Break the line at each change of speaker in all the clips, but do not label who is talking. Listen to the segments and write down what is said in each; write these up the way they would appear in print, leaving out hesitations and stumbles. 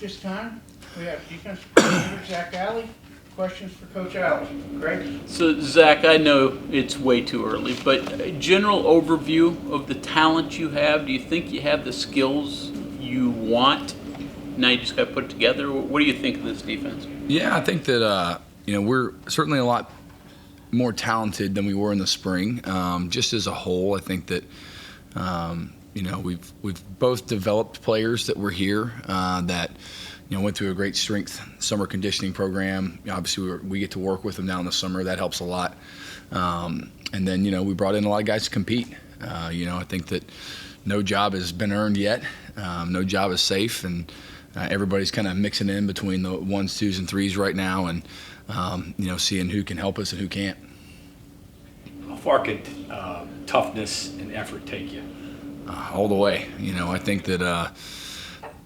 this time, we have defensive coordinator Zac Alley. Questions for Coach Alley. Greg?
So, Zach, I know it's way too early, but a general overview of the talent you have. Do you think you have the skills you want? Now you just got to put it together. What do you think of this defense?
Yeah, I think that we're certainly a lot more talented than we were in the spring. Just as a whole, I think that we've both developed players that were here that went through a great strength summer conditioning program. Obviously, we get to work with them now in the summer. That helps a lot. And then we brought in a lot of guys to compete. I think that no job has been earned yet. No job is safe, and everybody's kind of mixing in between the 1s, 2s, and 3s right now, and seeing who can help us and who can't.
How far could toughness and effort take you?
All the way. I think that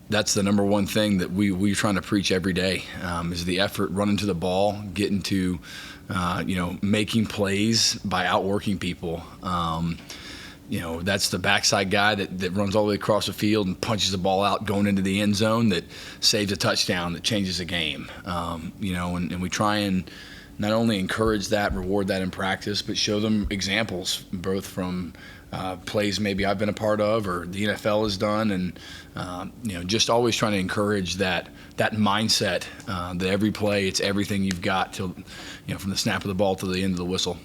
that's the number one thing that we're trying to preach every day is the effort, running to the ball, getting to, making plays by outworking people. That's the backside guy that runs all the way across the field and punches the ball out going into the end zone that saves a touchdown, that changes a game. And we try and not only encourage that, reward that in practice, but show them examples, both from plays maybe I've been a part of or the NFL has done, and just always trying to encourage that mindset that every play, it's everything you've got till from the snap of the ball to the end of the whistle.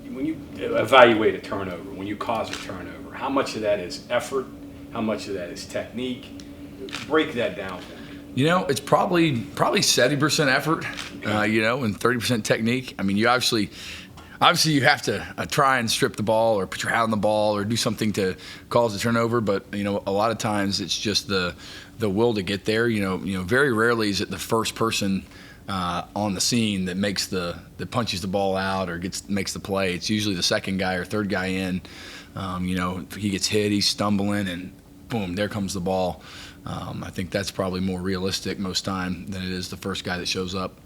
When you evaluate a turnover, when you cause a turnover, how much of that is effort? How much of that is technique? Break that down for me.
It's probably 70% effort, and 30% technique. I mean, you obviously you have to try and strip the ball or put your hat on the ball or do something to cause a turnover. But a lot of times it's just the will to get there. Very rarely is it the first person on the scene that that punches the ball out or makes the play. It's usually the second guy or third guy in. If he gets hit, he's stumbling, and boom, there comes the ball. I think that's probably more realistic most time than it is the first guy that shows up.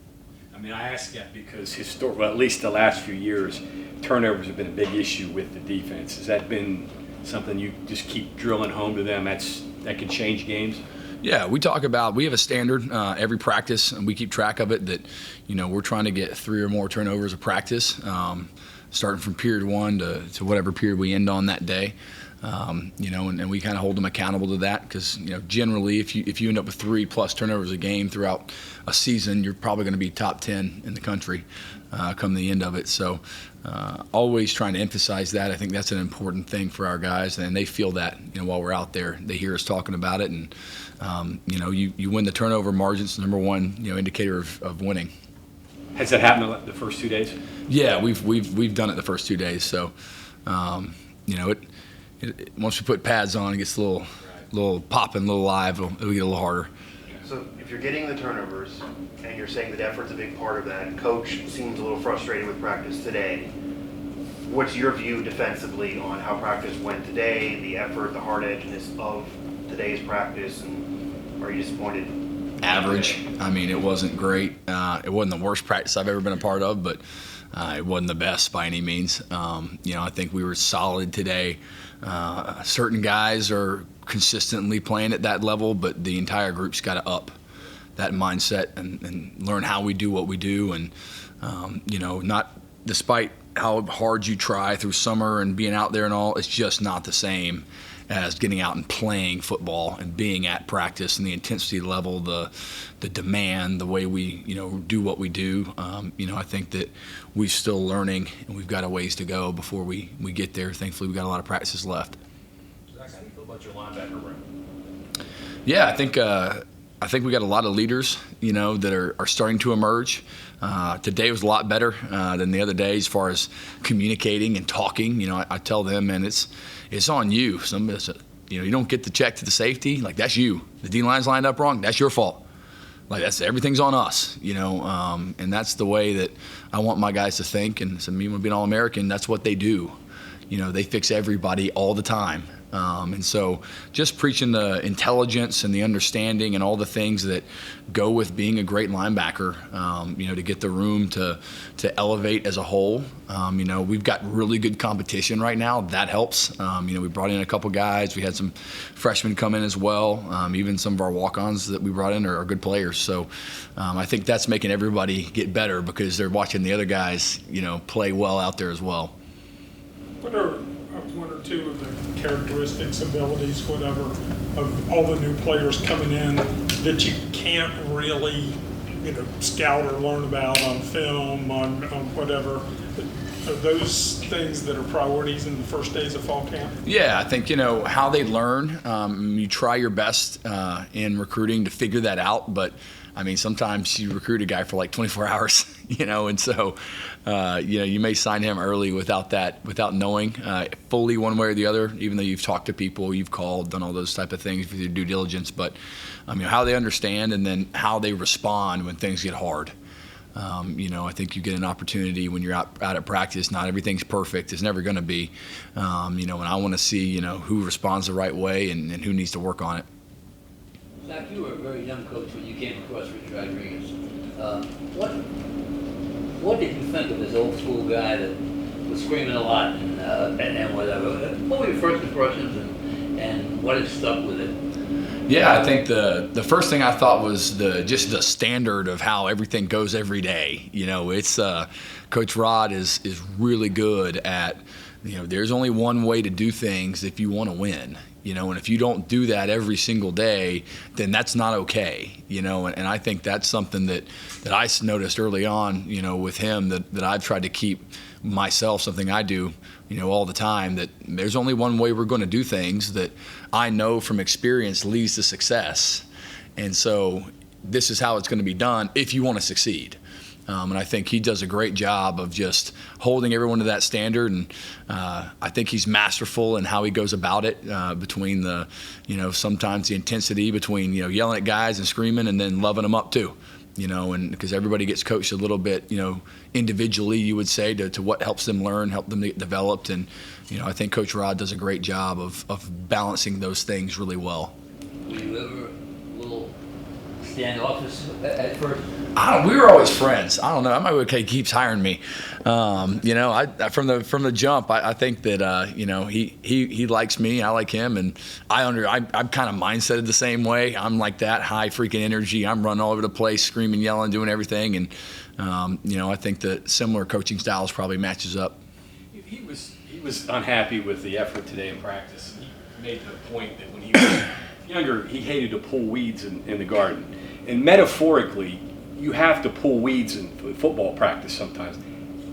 I mean, I ask that because at least the last few years, turnovers have been a big issue with the defense. Has that been something you just keep drilling home to them that can change games?
Yeah, we have a standard every practice, and we keep track of it that, we're trying to get 3 or more turnovers a practice, starting from period 1 to whatever period we end on that day. And we kind of hold them accountable to that because, generally if you end up with 3+ turnovers a game throughout a season, you're probably going to be top 10 in the country come the end of it. So always trying to emphasize that. I think that's an important thing for our guys, and they feel that, while we're out there. They hear us talking about it, and, you win the turnover margin. It's the number one, indicator of winning.
Has that happened the first 2 days?
Yeah, we've done it the first 2 days. So, once we put pads on, it gets a little popping, a little live. It'll get a little harder.
So if you're getting the turnovers and you're saying that effort's a big part of that, Coach seems a little frustrated with practice today. What's your view defensively on how practice went today, the effort, the hard edginess of today's practice, and are you disappointed?
Average. I mean, it wasn't great. It wasn't the worst practice I've ever been a part of, but it wasn't the best by any means. I think we were solid today. Certain guys are consistently playing at that level, but the entire group's got to up that mindset and learn how we do what we do. And, not despite how hard you try through summer and being out there and all, it's just not the same as getting out and playing football and being at practice and the intensity level, the demand, the way we, do what we do. I think that we're still learning and we've got a ways to go before we get there. Thankfully, we've got a lot of practices left.
Zach, how do you feel about your linebacker room?
Yeah, I think we got a lot of leaders, that are starting to emerge. Today was a lot better than the other day as far as communicating and talking. I tell them, man, it's on you. You don't get the check to the safety, like that's you. The D-line's lined up wrong, that's your fault. Like everything's on us, and that's the way that I want my guys to think. And so me being All-American, that's what they do. They fix everybody all the time. And so just preaching the intelligence and the understanding and all the things that go with being a great linebacker, to get the room to elevate as a whole. We've got really good competition right now. That helps. We brought in a couple guys. We had some freshmen come in as well. Even some of our walk-ons that we brought in are good players. So I think that's making everybody get better because they're watching the other guys, play well out there as well.
What are one or two of the characteristics, abilities, whatever, of all the new players coming in that you can't really, scout or learn about on film, on whatever? Are those things that are priorities in the first days of fall camp?
Yeah, I think, how they learn, you try your best in recruiting to figure that out, but sometimes you recruit a guy for like 24 hours, and so, you may sign him early without knowing fully one way or the other, even though you've talked to people, you've called, done all those type of things with your due diligence, but, how they understand and then how they respond when things get hard. I think you get an opportunity when you're out at practice. Not everything's perfect. It's never going to be. And I want to see, who responds the right way and who needs to work on it.
Zac, you were a very young coach when you came across Rich Rodriguez. What did you think of this old school guy that was screaming a lot and whatever? What were your first impressions and what has stuck with it?
Yeah, I think the first thing I thought was just the standard of how everything goes every day. It's Coach Rod is really good at, there's only one way to do things if you want to win. And if you don't do that every single day, then that's not okay. And I think that's something that I noticed early on, with him that I've tried to keep myself, something I do, all the time, that there's only one way we're going to do things that I know from experience leads to success. And so this is how it's going to be done if you want to succeed. And I think he does a great job of just holding everyone to that standard. And I think he's masterful in how he goes about it, between the, sometimes the intensity between, yelling at guys and screaming and then loving them up too. And because everybody gets coached a little bit, individually, you would say, to what helps them learn, help them get developed. And, I think Coach Rod does a great job of balancing those things really well.
Were you ever a little standoffish at first?
We were always friends. I don't know. I might be okay. He keeps hiring me. I from the jump, I think that he likes me. I like him, and I'm kind of mindseted the same way. I'm like that high freaking energy. I'm running all over the place, screaming, yelling, doing everything, and I think that similar coaching styles probably matches up.
He was unhappy with the effort today in practice. He made the point that when he was younger, he hated to pull weeds in the garden, and metaphorically, you have to pull weeds in football practice sometimes.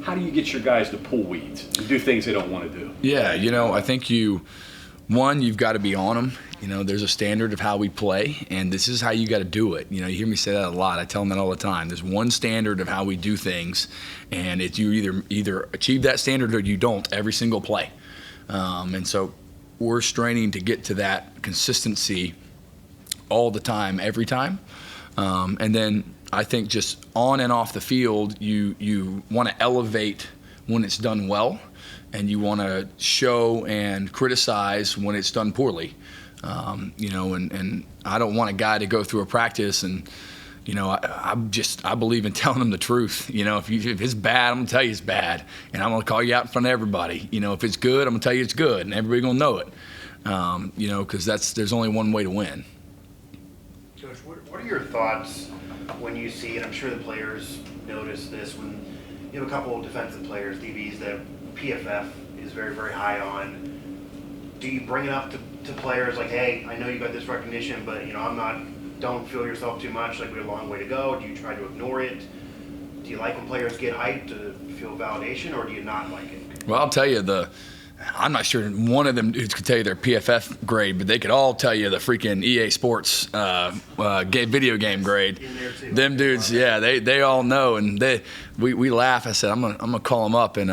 How do you get your guys to pull weeds and do things they don't want to do?
Yeah, I think you've got to be on them. There's a standard of how we play, and this is how you got to do it. You hear me say that a lot. I tell them that all the time. There's one standard of how we do things, and it's you either achieve that standard or you don't every single play. And so we're straining to get to that consistency all the time, every time. And then I think just on and off the field, you want to elevate when it's done well, and you want to show and criticize when it's done poorly. And I don't want a guy to go through a practice and, I believe in telling them the truth. If it's bad, I'm going to tell you it's bad, and I'm going to call you out in front of everybody. If it's good, I'm going to tell you it's good, and everybody's going to know it. Because there's only one way to win.
Coach, what are your thoughts when you see, and I'm sure the players notice this, when you have a couple of defensive players, DBs, that PFF is very, very high on? Do you bring it up to players like, hey, I know you got this recognition, but don't feel yourself too much, like we have a long way to go? Do you try to ignore it? Do you like when players get hyped to feel validation, or do you not like it?
Well, I'll tell you, I'm not sure one of them dudes could tell you their PFF grade, but they could all tell you the freaking EA Sports video game grade. Them dudes, yeah, they all know, and we laugh. I said, I'm gonna call them up and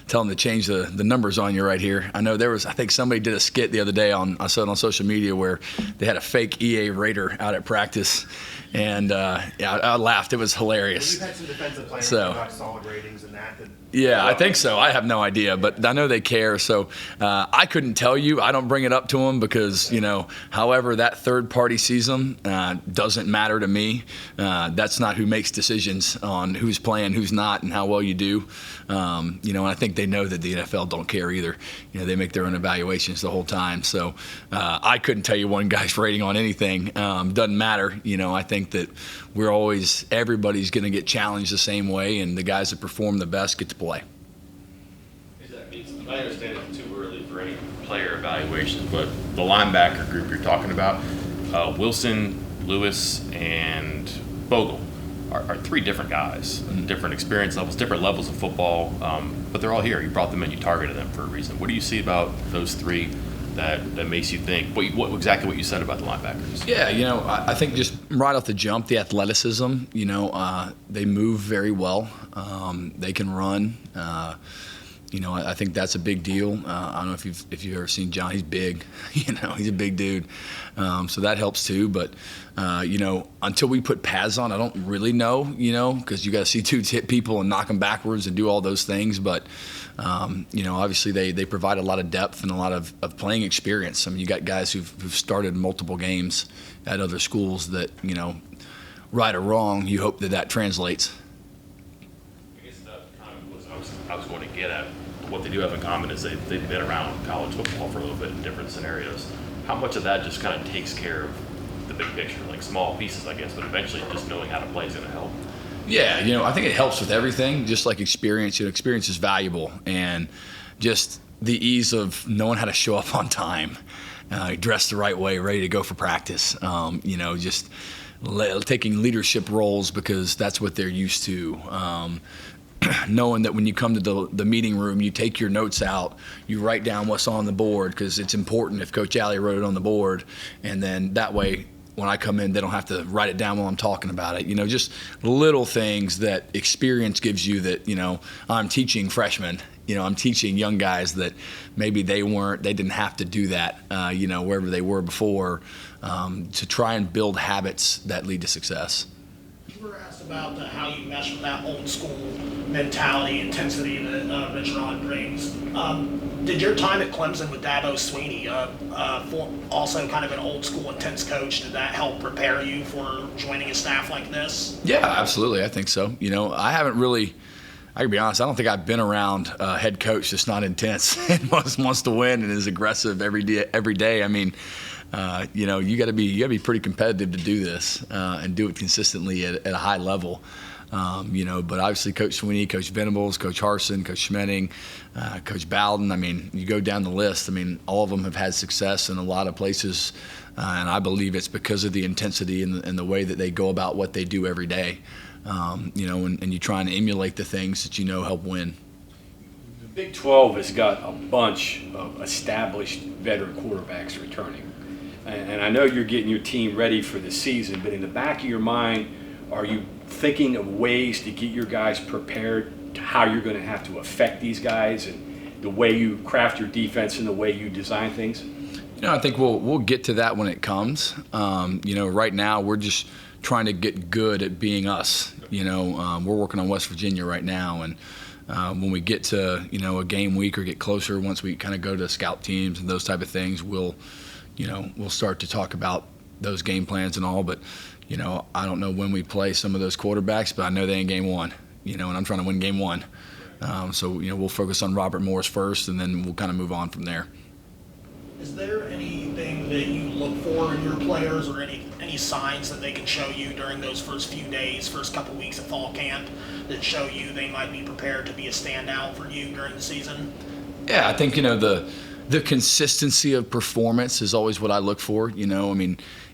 tell them to change the numbers on you right here. I know I think somebody did a skit the other day I saw it on social media where they had a fake EA Raider out at practice, And yeah, I laughed. It was hilarious.
You've had some defensive players
So-
who got solid ratings in that.
Yeah, I think so. I have no idea, but I know they care. So I couldn't tell you. I don't bring it up to them because, however that third party sees them doesn't matter to me. That's not who makes decisions on who's playing, who's not, and how well you do. And I think they know that the NFL don't care either. They make their own evaluations the whole time. So I couldn't tell you one guy's rating on anything. Doesn't matter. I think that everybody's going to get challenged the same way, and the guys that perform the best get to play.
I understand it's too early for any player evaluations, but the linebacker group you're talking about, Wilson, Lewis, and Bogle are three different guys, different experience levels, different levels of football, but they're all here. You brought them in, you targeted them for a reason. What do you see about those three that makes you think exactly what you said about the linebackers?
Yeah, I think just right off the jump, the athleticism, they move very well. They can run. I think that's a big deal. I don't know if you've ever seen John. He's big. He's a big dude. So that helps too. But until we put pads on, I don't really know. Because you got to see dudes hit people and knock them backwards and do all those things. But obviously they provide a lot of depth and a lot of playing experience. I mean, you got guys who've started multiple games at other schools that right or wrong, you hope that translates.
I guess that kind of was I was going to get at. What they do have in common is they've been around college football for a little bit in different scenarios. How much of that just kind of takes care of the big picture, like small pieces, I guess, but eventually just knowing how to play is going to help?
Yeah, I think it helps with everything, just like experience. Experience is valuable, and just the ease of knowing how to show up on time, dressed the right way, ready to go for practice. Just taking leadership roles because that's what they're used to. Knowing that when you come to the meeting room, you take your notes out, you write down what's on the board because it's important if Coach Alley wrote it on the board, and then that way when I come in, they don't have to write it down while I'm talking about it. Just little things that experience gives you that, I'm teaching freshmen, I'm teaching young guys that maybe they didn't have to do that, wherever they were before, to try and build habits that lead to success.
You were asked about how you mesh with that old school mentality, intensity that Rich Rod brings. Did your time at Clemson with Dabo Sweeney, also kind of an old school intense coach, did that help prepare you for joining a staff like this? Yeah,
absolutely. I think so. I haven't really, I can be honest, I don't think I've been around a head coach that's not intense and wants to win and is aggressive every day. I mean, you got to be pretty competitive to do this and do it consistently at a high level. But obviously Coach Sweeney, Coach Venables, Coach Harsin, Coach Schmetting, Coach Bowden. I mean, you go down the list. I mean, all of them have had success in a lot of places, and I believe it's because of the intensity and the way that they go about what they do every day. And you try and emulate the things that help win.
The Big 12 has got a bunch of established veteran quarterbacks returning. And I know you're getting your team ready for the season, but in the back of your mind, are you thinking of ways to get your guys prepared to how you're going to have to affect these guys and the way you craft your defense and the way you design things?
I think we'll get to that when it comes. Right now we're just trying to get good at being us. We're working on West Virginia right now, and when we get to a game week or get closer, once we kind of go to scout teams and those type of things, we'll start to talk about those game plans and all. But I don't know when we play some of those quarterbacks, but I know they in game one. And I'm trying to win game one. So we'll focus on Robert Morris first, and then we'll kind of move on from there.
Is there anything that you look for in your players, or any signs that they can show you during those first few days, first couple weeks of fall camp, that show you they might be prepared to be a standout for you during the season?
Yeah, I think the consistency of performance is always what I look for.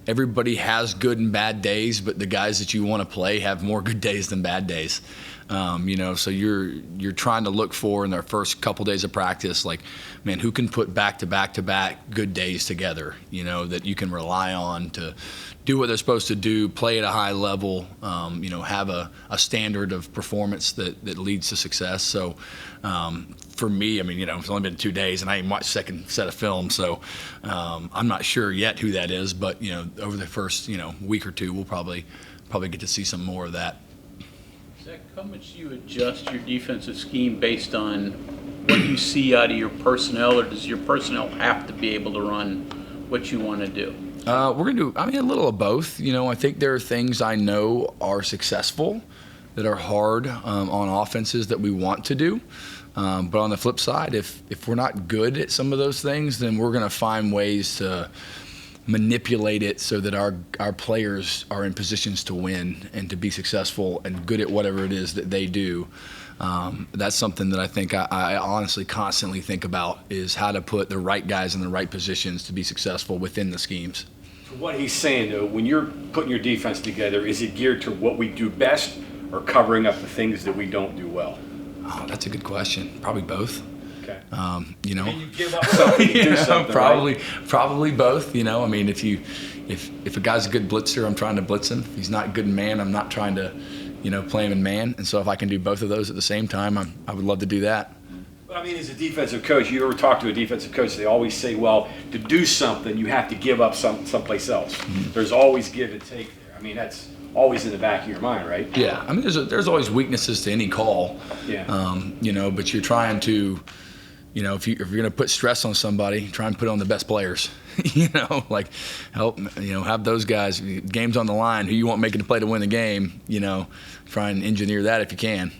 Everybody has good and bad days, but the guys that you want to play have more good days than bad days. So you're trying to look for in their first couple days of practice, like, man, who can put back to back to back good days together, that you can rely on to do what they're supposed to do, play at a high level, have a standard of performance that leads to success. So for me, it's only been 2 days and I ain't watched second set of film, so I'm not sure yet who that is, but over the first week or two, we'll probably get to see some more of that.
Zach, how much do you adjust your defensive scheme based on what you see out of your personnel, or does your personnel have to be able to run what you want to do?
We're going to do, a little of both. I think there are things I know are successful that are hard on offenses that we want to do. But on the flip side, if we're not good at some of those things, then we're going to find ways to manipulate it so that our players are in positions to win and to be successful and good at whatever it is that they do. That's something that I think I honestly constantly think about, is how to put the right guys in the right positions to be successful within the schemes.
So what he's saying, though, when you're putting your defense together, is it geared to what we do best or covering up the things that we don't do well?
Oh, that's a good question. Probably both.
Okay.
And
you give up something to do something,
probably both. If a guy's a good blitzer, I'm trying to blitz him. If he's not good in man, I'm not trying to, play him in man. And so if I can do both of those at the same time, I would love to do that.
But as a defensive coach, you ever talk to a defensive coach, they always say, well, to do something, you have to give up someplace else. Mm-hmm. There's always give and take there. That's always in the back of your mind, right?
Yeah. There's always weaknesses to any call.
Yeah.
But you're trying to, if you're going to put stress on somebody, try and put it on the best players. Help, have those guys, game's on the line, who you want making the play to win the game, try and engineer that if you can.